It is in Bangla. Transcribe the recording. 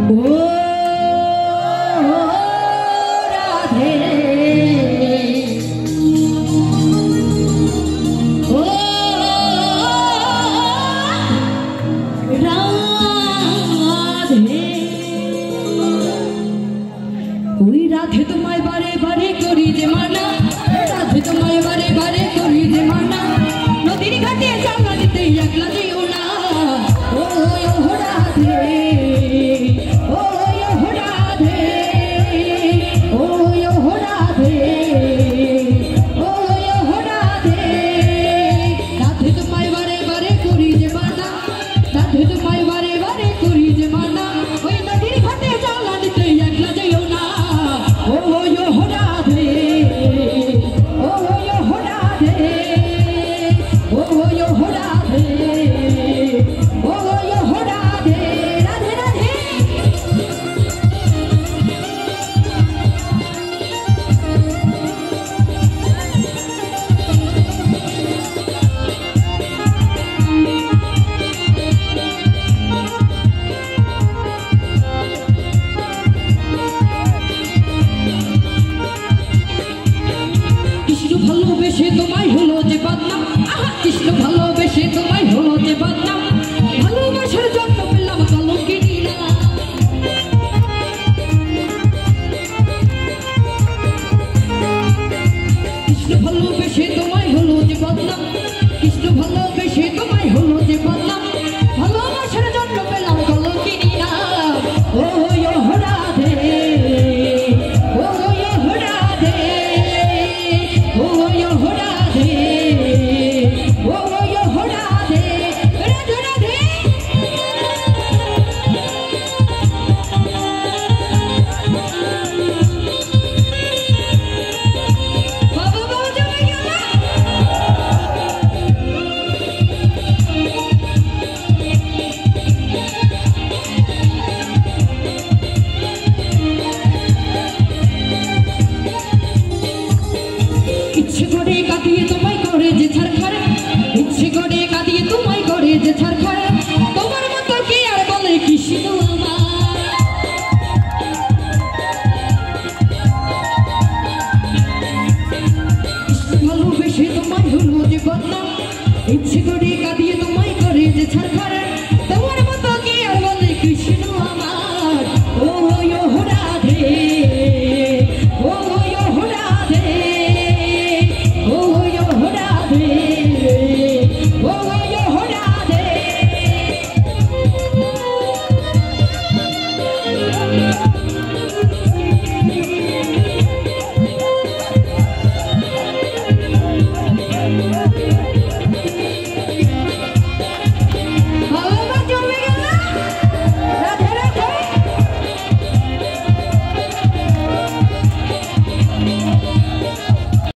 রাধে তোমায় বারে বারে করি যে মানা, রাধে তোমায় বারে বারে করি যে মানা, নদীর ঘাটে চাঙ্গা দিতে একলা যেও না। ও রাধে, ও রাধে, ও রাধে, ও রাধে, রাধে তোমায় বারে বারে করি যে মানা, রাধে তোমায় বারে বারে করি যে মানা, ওই নদীর ঘাটে চাঙ্গা দিতে একলা যেও না। ভালোবেসে তোমায় হলো যে বদনাম, কৃষ্ণ ভালোবেসে তোমায় হলো যে বদনাম, ভালোবাসার জন্য পেলাম কলঙ্কিনী না। কৃষ্ণ ভালোবেসে তোমায় হলো যে বদনাম, কৃষ্ণ ভালোবেসে তোমায় হলো যে বদনাম, ভালোবাসার জন্য পেলাম কলঙ্কিনী না। ও